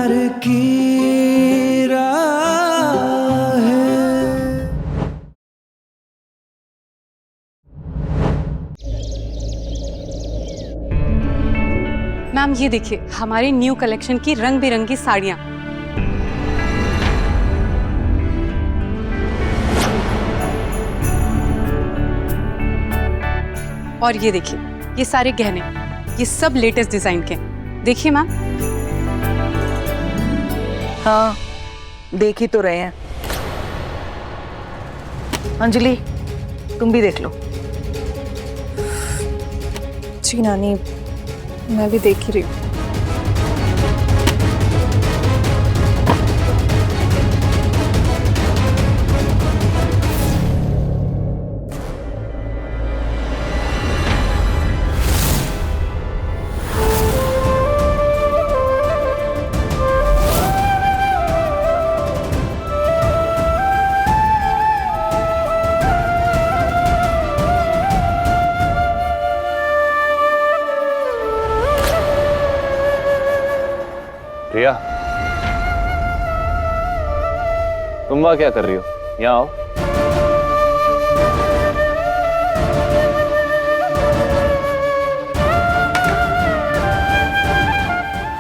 प्यार की राह है। मैम ये देखिए हमारी न्यू कलेक्शन की रंग बिरंगी साड़ियाँ। और ये देखिए ये सारे गहने, ये सब लेटेस्ट डिजाइन के हैं। देखिए मैम। हाँ देख ही तो रहे हैं। अंजलि तुम भी देख लो। जी नानी, मैं भी देख ही रही हूँ। प्रिया, तुम वहां क्या कर रही हो? यहाँ आओ।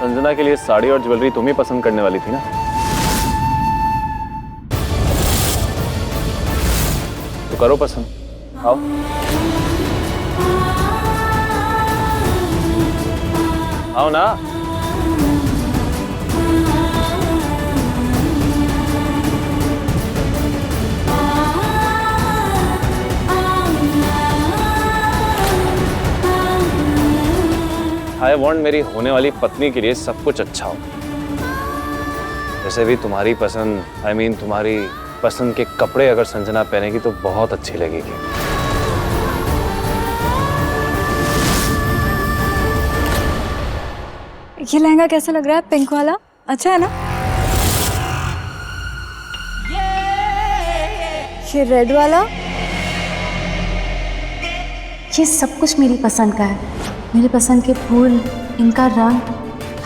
संजना के लिए साड़ी और ज्वेलरी तुम ही पसंद करने वाली थी ना? तो करो पसंद, आओ। आओ ना। आई वॉन्ट मेरी होने वाली पत्नी के लिए सब कुछ अच्छा हो। जैसे भी तुम्हारी पसंद, I mean, तुम्हारी पसंद के कपड़े अगर संजना पहनेगी तो बहुत अच्छी लगेगी। ये लहंगा कैसा लग रहा है? पिंक वाला अच्छा है ना? ये रेड वाला? ये सब कुछ मेरी पसंद का है। मेरी पसंद के फूल, इनका रंग,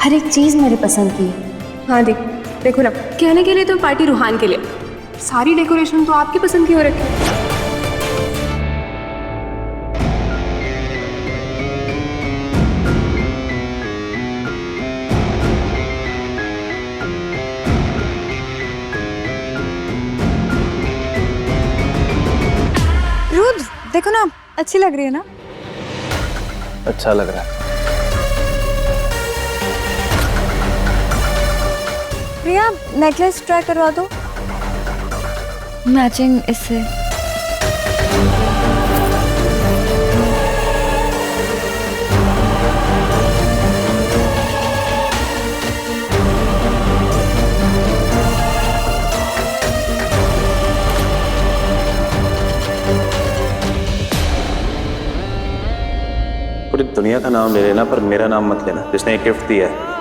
हर एक चीज़ मेरी पसंद की है। हाँ देखो ना, कहने के लिए तो पार्टी रूहान के लिए, सारी डेकोरेशन तो आपकी पसंद की हो रखी है। रुद्र देखो ना, अच्छी लग रही है ना? अच्छा लग रहा है। प्रिया नेकलेस ट्राई करवा दो, मैचिंग इससे। पूरी दुनिया का नाम ले लेना पर मेरा नाम मत लेना, जिसने एक गिफ्ट दिया है।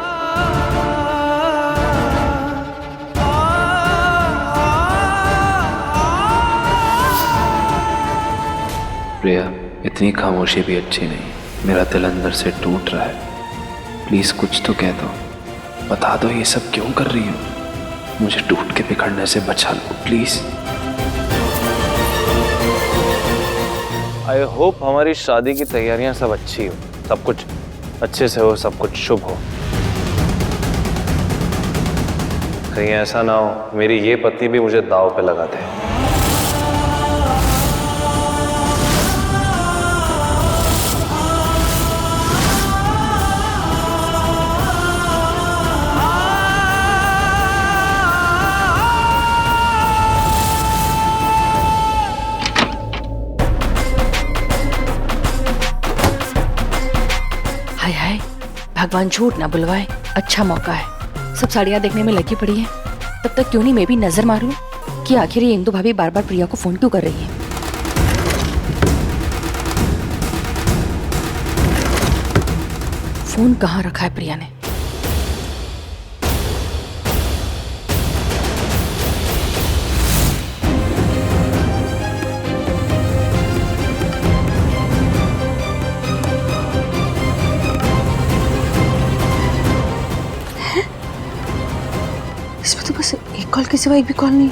प्रिया, इतनी खामोशी भी अच्छी नहीं। मेरा दिल अंदर से टूट रहा है। प्लीज कुछ तो कह दो, बता दो ये सब क्यों कर रही हो। मुझे टूट के बिखरने से बचा लो प्लीज। आई होप हमारी शादी की तैयारियां सब अच्छी हो, सब कुछ अच्छे से हो, सब कुछ शुभ हो। कहीं ऐसा ना हो मेरी ये पत्नी भी मुझे दांव पे लगा दे। हाय हाय, भगवान झूठ ना बुलवाए, अच्छा मौका है। सब साड़ियाँ देखने में लगी पड़ी हैं, तब तक क्यों नहीं मैं भी नजर मारूं कि आखिर ये इंदु भाभी बार बार प्रिया को फोन क्यों कर रही है। फोन कहाँ रखा है प्रिया ने? इसमें तो बस एक कॉल के सिवा एक भी कॉल नहीं।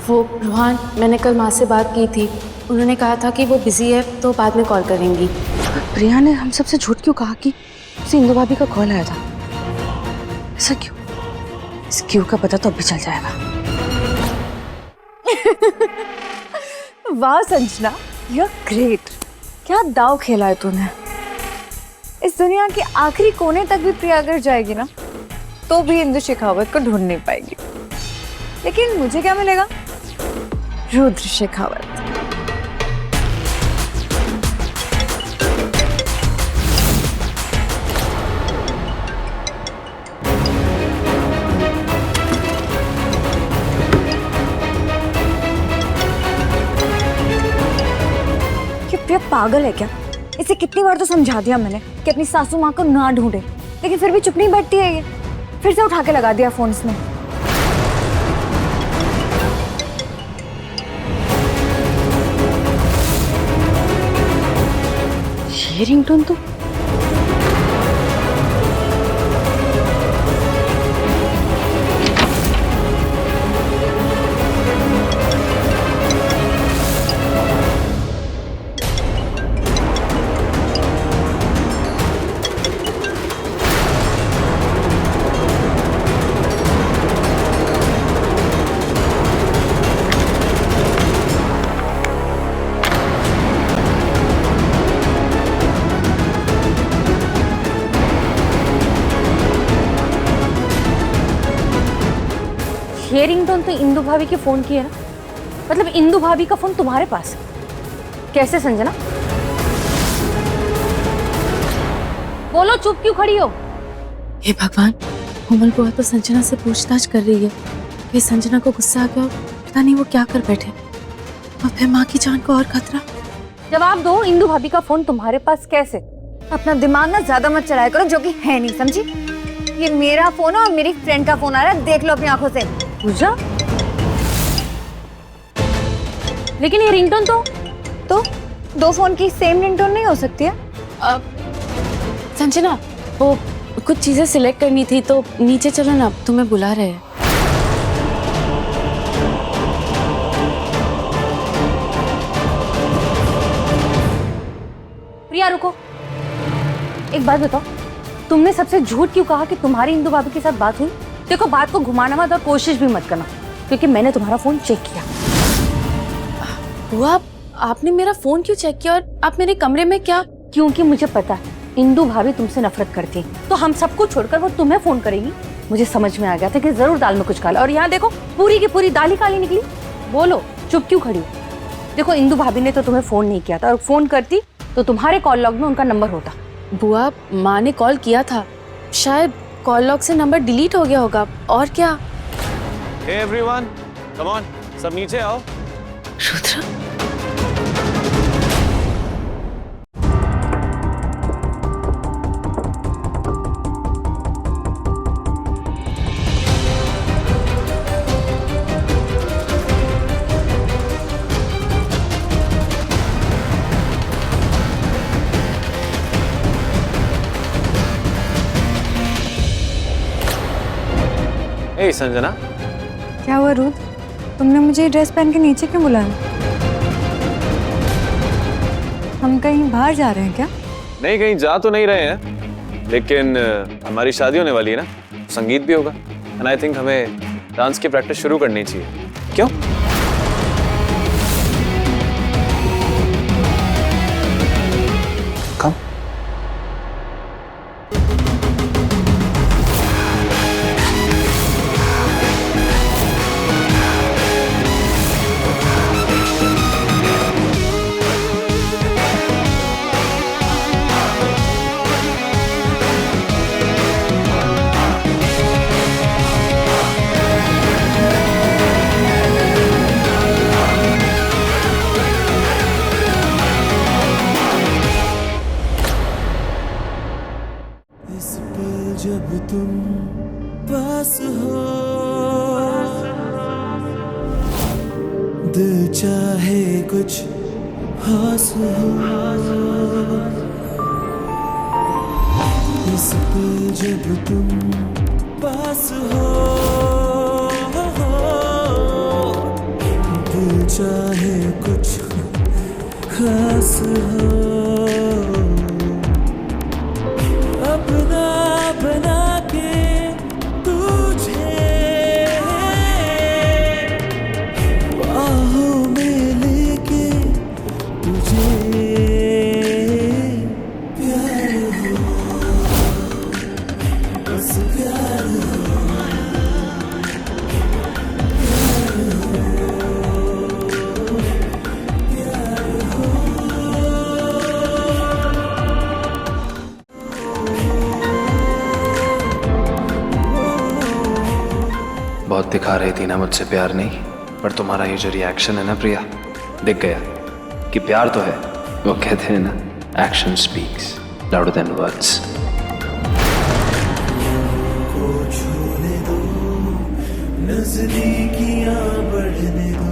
वो रूहान, मैंने कल माँ से बात की थी, उन्होंने कहा था कि वो बिजी है तो बाद में कॉल करेंगी। प्रिया ने हम सबसे झूठ क्यों कहा कि उसे इंदु भाभी का कॉल आया था? ऐसा क्यों? इस क्यों का पता तो अब भी चल जाएगा। वाह संजना, यू आर ग्रेट। क्या दाव खेला है तूने। इस दुनिया के आखिरी कोने तक भी प्रिया अगर जाएगी ना तो भी इंदु शेखावत को ढूंढ नहीं पाएगी। लेकिन मुझे क्या मिलेगा? रुद्र शेखावत। प्रिया पागल है क्या? इसे कितनी बार तो समझा दिया मैंने कि अपनी सासू माँ को ना ढूंढे, लेकिन फिर भी चुप नहीं बैठती है ये। फिर से उठा के लगा दिया फोन इसमें। ये रिंगटोन तो ये रिंगटोन तो इंदु भाभी के फोन की है ना? मतलब इंदु भाभी का फोन तुम्हारे पास कैसे संजना? बोलो, चुप क्यों खड़ी हो? हे भगवान, कोमल बुआ तो संजना से पूछताछ कर रही है। फिर संजना को गुस्सा आ गया और पता नहीं वो क्या कर बैठे, और फिर माँ की जान को और खतरा। जवाब दो, इंदु भाभी का फोन तुम्हारे पास कैसे? अपना दिमाग ना ज्यादा मत चलाया करो, जो कि है नहीं, समझी? ये मेरा फोन है और मेरी फ्रेंड का फोन आ रहा है, देख लो अपनी आंखों से। पूजा? लेकिन ये रिंगटोन तो दो फोन की सेम रिंगटोन नहीं हो सकती है? संजना, वो कुछ चीजें सिलेक्ट करनी थी तो नीचे चलो ना, तुम्हें बुला रहे हैं। प्रिया रुको, एक बात बताओ, तुमने सबसे झूठ क्यों कहा कि तुम्हारी इंदु भाभी के साथ बात हुई? देखो, बात को घुमाना मत और कोशिश भी मत करना, क्योंकि मैंने तुम्हारा फोन चेक किया। बुआ, आपने मेरा फोन क्यों चेक किया और आप मेरे कमरे में क्या? क्योंकि मुझे पता है इंदु भाभी तुमसे नफरत करती है, तो हम सबको छोड़कर वो तुम्हें फोन करेगी। मुझे समझ में आ गया था कि जरूर दाल में कुछ काला, और यहाँ देखो पूरी की पूरी दाल ही काली निकली। बोलो, चुप क्यों खड़ी हो? देखो, इंदु भाभी ने तो तुम्हें फोन नहीं किया था, और फोन करती तो तुम्हारे कॉल लॉग में उनका नंबर होता। बुआ, माँ ने कॉल किया था, शायद कॉल लॉग से नंबर डिलीट हो गया होगा, और क्या? Hey everyone, come on, सब नीचे आओ। रुद्र, Hey संजना, क्या हुआ रुद्र? तुमने मुझे ये ड्रेस पहन के नीचे क्यों बुलाया? हम कहीं बाहर जा रहे हैं क्या? नहीं, कहीं जा तो नहीं रहे हैं, लेकिन हमारी शादी होने वाली है ना, संगीत भी होगा, एंड आई थिंक हमें डांस की प्रैक्टिस शुरू करनी चाहिए। क्यों? कम। जब तुम पास हो, दिल चाहे कुछ खास हो, इस पल जब तुम पास पास हो, दिल चाहे कुछ खास हो, अपना बना के तुझे बाहों में लेके तुझे प्यार हो, बस प्यार हो, बहुत दिखा रही थी ना मुझसे प्यार नहीं, पर तुम्हारा ये जो रिएक्शन है ना प्रिया, दिख गया कि प्यार तो है। वो कहते हैं ना, action speaks louder than words. छूने दो, नजदीकियां बढ़ने दो,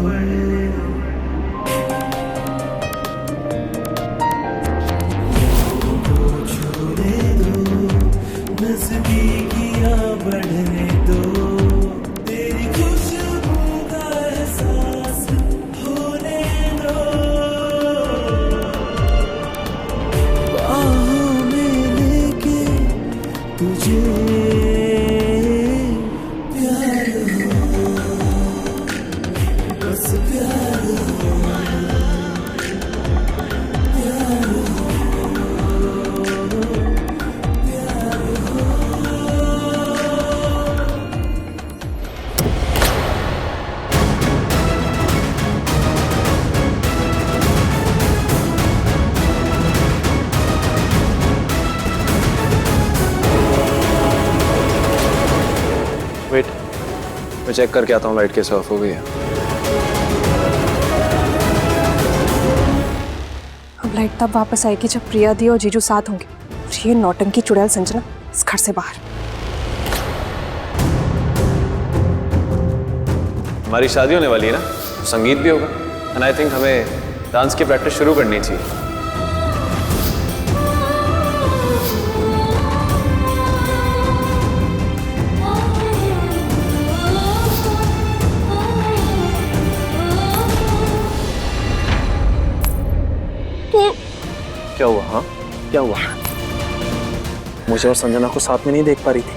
छूने दो, नजदीकियां बढ़ने दो, तेरी खुशबू का एहसास होने दो, बाहों में लेके तुझे प्यार हो, बस प्यार हो, प्यार हो, प्यार हो। वेट, मैं चेक करके आता हूँ लाइट कैसे ऑफ हो गई है। अब लाइट तब वापस आएगी जब प्रिया दी और जीजू साथ होंगे। और ये नौटंकी चुड़ैल संजना इस घर से बाहर। हमारी शादी होने वाली है ना, संगीत भी होगा, एंड आई थिंक हमें डांस की प्रैक्टिस शुरू करनी चाहिए। क्या हुआ? हाँ, क्या हुआ? मुझे और संजना को साथ में नहीं देख पा रही थी,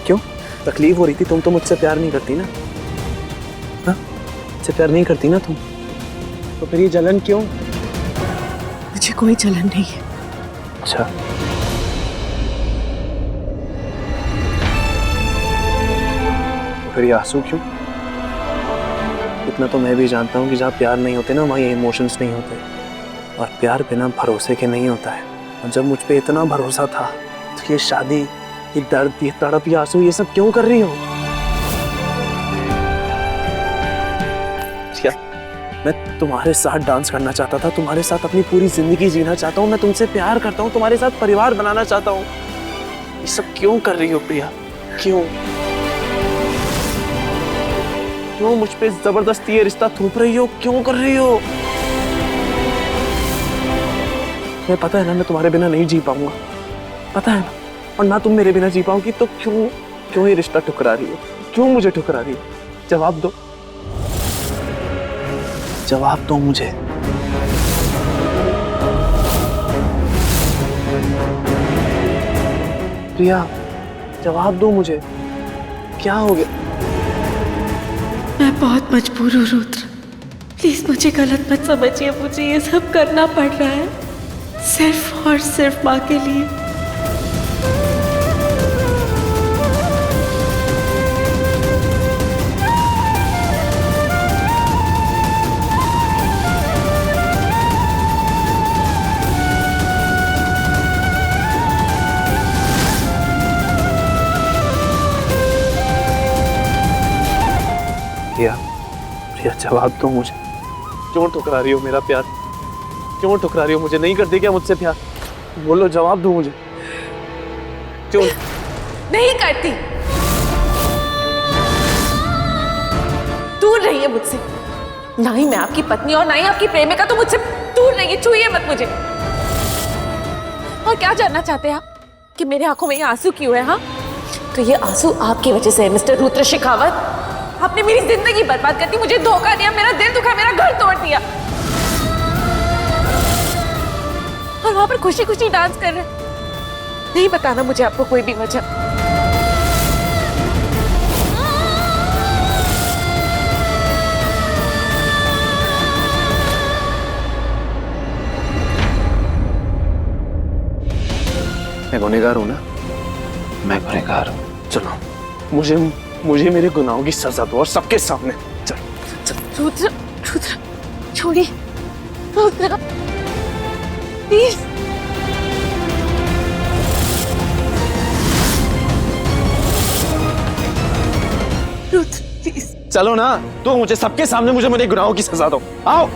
क्यों? तकलीफ हो रही थी? तुम तो मुझसे प्यार नहीं करती ना? हाँ, मुझसे प्यार नहीं करती ना तुम? तो फिर ये जलन क्यों? मुझे कोई जलन नहीं है। अच्छा, तो फिर ये आंसू क्यों? इतना तो मैं भी जानता हूँ कि जहाँ प्यार नहीं होते ना, वहाँ ये इमोशंस नहीं होते, और प्यार बिना भरोसे के नहीं होता है। और जब मुझ पे इतना भरोसा था, तो ये शादी, ये दर्द, ये तड़प, ये आंसू, ये सब क्यों कर रही हो? क्या मैं तुम्हारे साथ डांस करना चाहता था, तुम्हारे साथ अपनी पूरी जिंदगी जीना चाहता हूँ, मैं तुमसे प्यार करता हूँ, तुम्हारे साथ परिवार बनाना चाहता हूँ। ये सब क्यों कर रही हो प्रिया? क्यों क्यों मुझ पे जबरदस्ती ये रिश्ता थोप रही हो? क्यों कर रही हो? मैं पता है ना, मैं तुम्हारे बिना नहीं जी पाऊंगा, पता है ना, और ना तुम मेरे बिना जी पाओगी, तो क्यों ये रिश्ता ठुकरा रही हो? क्यों मुझे ठुकरा रही हो? जवाब दो, जवाब दो मुझे। प्रिया, जवाब दो मुझे, क्या हो गया? मैं बहुत मजबूर हूँ रुद्र, प्लीज मुझे गलत मत समझिए। मुझे ये सब करना पड़ रहा है सिर्फ और सिर्फ माँ के लिए। प्रिया, जवाब दो मुझे, क्यों ठुकरा रही हो मेरा प्यार? क्यों ठुकरा रही हो मुझे? नहीं करती क्या मुझसे प्यार? बोलो, जवाब दो मुझे, क्यों? नहीं करती। दूर रहिए मुझसे, ना ही मैं आपकी पत्नी और ना ही आपकी प्रेमिका, तो मुझसे दूर रहिए, छूइए मत मुझे। और क्या जानना चाहते हैं आप कि मेरे आंखों में ये आंसू क्यों है? हाँ, तो ये आंसू आपकी वजह से है मिस्टर रुद्र शेखावत। आपने मेरी जिंदगी बर्बाद कर दी, मुझे धोखा दिया, मेरा दिल दुखा, मेरा घर तोड़ दिया। और वहां पर खुशी खुशी डांस कर रहे। नहीं बताना मुझे आपको कोई भी वजह। मैं गुनहगार हूं ना? मैं गुनहगार हूं। चलो, मुझे मेरे गुनाहों की सजा दो और सबके सामने। चल चल। रुद्र, रुद्र, छोड़िए रुद्र, प्लीज। रुद्र प्लीज। चलो ना, तो मुझे सबके सामने मुझे मेरे गुनाहों की सजा दो। आओ।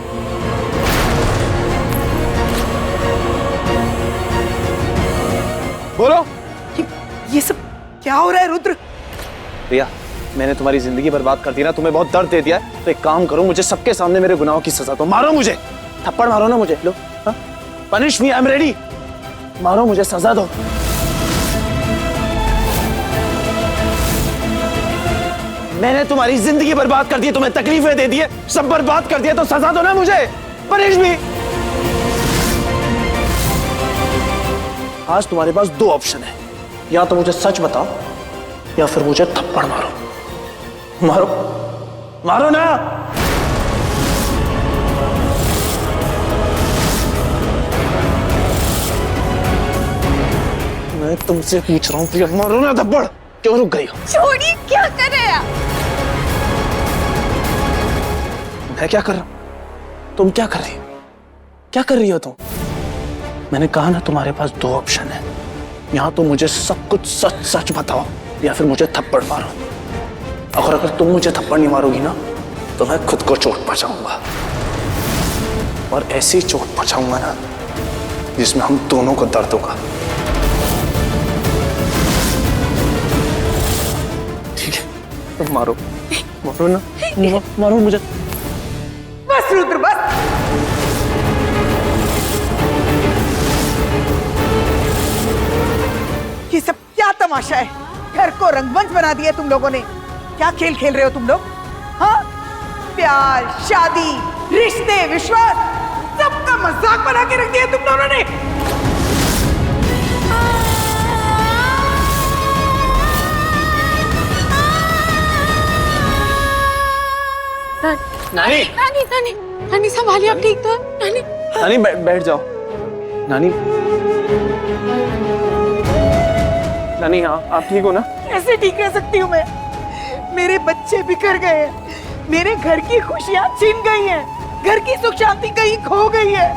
बोलो। ये सब क्या हो रहा है रुद्र? प्रिया, मैंने तुम्हारी जिंदगी बर्बाद कर दी ना, तुम्हें बहुत दर्द दे दिया है, तो एक काम करो, मुझे सबके सामने मेरे गुनाहों की सजा दो। मारो मुझे, थप्पड़ मारो ना मुझे। लो, punish me, I am ready. मारो मुझे, सजा दो। मैंने तुम्हारी जिंदगी बर्बाद कर दी, तुम्हें तकलीफें दे दी है, सब बर्बाद कर दिया, तो सजा दो ना मुझे। Punish me. आज तुम्हारे पास दो ऑप्शन है, या तो मुझे सच बताओ या फिर मुझे थप्पड़ मारो। मारो, मारो ना। मैं तुमसे पूछ रहा हूँ प्रिया, मारो ना थप्पड़। क्यों रुक गई हो? छोड़िए, क्या कर रहे हैं आप? मैं क्या कर रहा हूं? तुम क्या कर रही हो? क्या कर रही हो तुम? मैंने कहा ना, तुम्हारे पास दो ऑप्शन है, यहाँ तो मुझे सब कुछ सच सच बताओ या फिर मुझे थप्पड़ मारो। और अगर तुम मुझे थप्पड़ नहीं मारोगी ना, तो मैं खुद को चोट पहुंचाऊंगा, और ऐसी चोट पहुंचाऊंगा ना जिसमें हम दोनों को दर्द होगा। ठीक है, तुम मारो, मारो ना, मारो मुझे। बस रुद्र, बस। ये सब क्या तमाशा है? घर को रंगमंच बना दिया तुम लोगों ने। क्या खेल खेल रहे हो तुम लोग? हाँ, प्यार, शादी, रिश्ते, विश्वास, सबका मजाक बना के रख दिया तुम दोनों ने। नानी, नानी, नानी, नानी संभालिए, आप ठीक तो हैं? नानी, नानी बैठ जाओ। नानी, नानी, हाँ आप ठीक हो ना? कैसे ठीक रह सकती हूँ मैं? मेरे बच्चे बिखर गए हैं, मेरे घर की खुशियां छिन गई हैं, घर की सुख शांति कहीं खो गई है।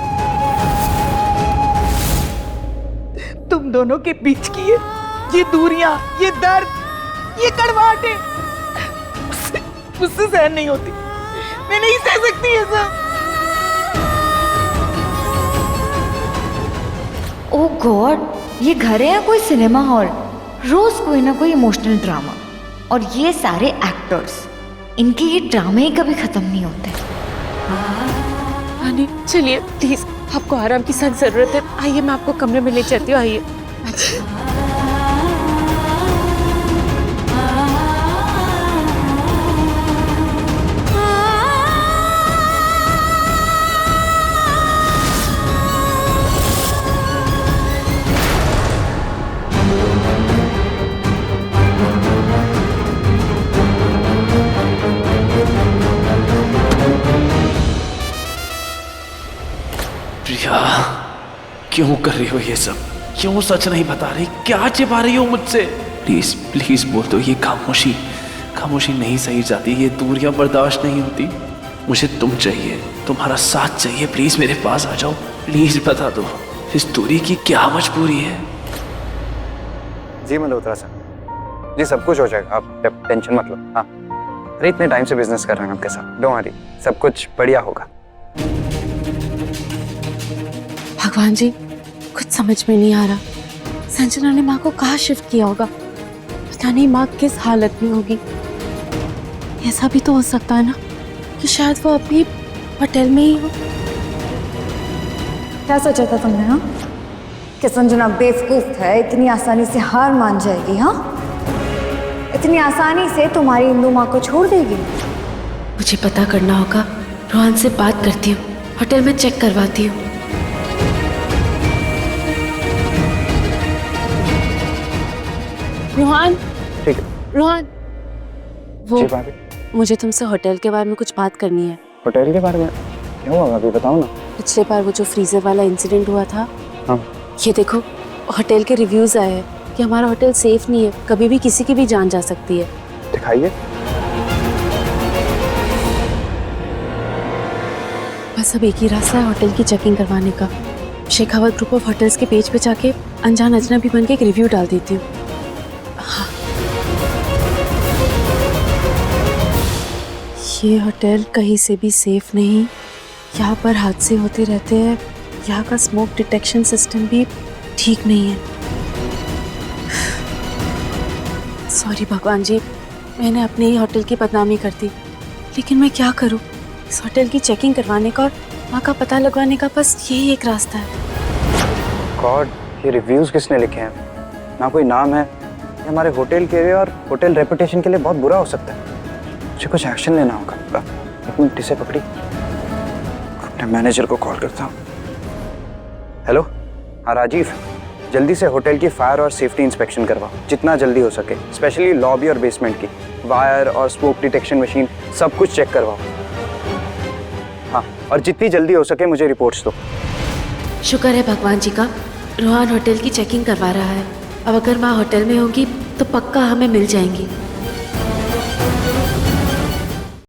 तुम दोनों के बीच की ये दूरियां, ये दर्द, ये कड़वाहटें मुझसे सहन नहीं होती। मैं नहीं सह सकती ये सब। ओह गॉड, ये घर है या कोई सिनेमा हॉल? रोज कोई ना कोई इमोशनल ड्रामा, और ये सारे एक्टर्स, इनके ये ड्रामे ही कभी खत्म नहीं होते। नानी चलिए प्लीज, आपको आराम की सख्त जरूरत है। आइए, मैं आपको कमरे में ले चलती हूँ। आइए। प्रिया, क्यों कर रही हो ये सब? क्यों सच नहीं बता रही? क्या छिपा रही हो मुझसे? प्लीज प्लीज बोल दो। ये खामोशी, खामोशी नहीं सही जाती, ये दूरियां बर्दाश्त नहीं होती। मुझे तुम चाहिए, तुम्हारा साथ चाहिए। प्लीज मेरे पास आ जाओ, प्लीज बता दो इस दूरी की क्या मजबूरी है? जी मल्होत्रा सर, जी सब कुछ हो जाएगा, आप टेंशन मत लो। हाँ, अरे इतने टाइम से बिजनेस कर रहे हैं आपके साथ, डोंट वरी, सब कुछ बढ़िया होगा। भगवान जी, कुछ समझ में नहीं आ रहा। संजना ने माँ को कहाँ शिफ्ट किया होगा? पता नहीं माँ किस हालत में होगी। ऐसा भी तो हो सकता है ना कि शायद वो अभी होटल में ही हो। क्या सोचा था तुमने? हाँ, कि संजना बेवकूफ है, इतनी आसानी से हार मान जाएगी? हाँ, इतनी आसानी से तुम्हारी इंदु माँ को छोड़ देगी? मुझे पता करना होगा। रोहन से बात करती हूँ, होटल में चेक करवाती हूँ। रोहन, ठीक है। रोहन, वो जी भाभी। मुझे तुमसे होटल के बारे में कुछ बात करनी है। होटल के बारे में क्या हुआ भाभी, बताओ ना। पिछले बार वो जो फ्रीजर वाला इंसिडेंट हुआ था, हाँ। ये देखो होटल के रिव्यूज आए हैं कि हमारा होटल सेफ नहीं है, कभी भी किसी की भी जान जा सकती है। दिखाइए। बस अब एक ही रास्ता है होटल की चेकिंग करवाने का। शेखावत ग्रुप ऑफ होटल्स के पेज पे जाके अनजान अजनबी बन के एक रिव्यू डाल देती हूँ। हाँ। ये होटल कहीं से भी सेफ नहीं, यहाँ पर हादसे होते रहते हैं, यहाँ का स्मोक डिटेक्शन सिस्टम भी ठीक नहीं है। सॉरी भगवान जी, मैंने अपने ही होटल की बदनामी कर दी, लेकिन मैं क्या करूँ। इस होटल की चेकिंग करवाने का और वहाँ का पता लगवाने का बस यही एक रास्ता है। गॉड, ये रिव्यूज किसने लिखे हैं? ना कोई नाम है। ये हमारे होटल के लिए और होटल रेपुटेशन के लिए बहुत बुरा हो सकता है। मुझे कुछ एक्शन लेना होगा। एक मिनट, इसे पकड़ी, अपने मैनेजर को कॉल करता हूँ। हेलो, हाँ राजीव, जल्दी से होटल की फायर और सेफ्टी इंस्पेक्शन करवाओ, जितना जल्दी हो सके। स्पेशली लॉबी और बेसमेंट की वायर और स्मोक डिटेक्शन मशीन सब कुछ चेक करवाओ। हाँ, और जितनी जल्दी हो सके मुझे रिपोर्ट्स दो। शुक्र है भगवान जी का, रोहन होटल की चेकिंग करवा रहा है। अब अगर माँ होटल में होगी तो पक्का हमें मिल जाएंगी।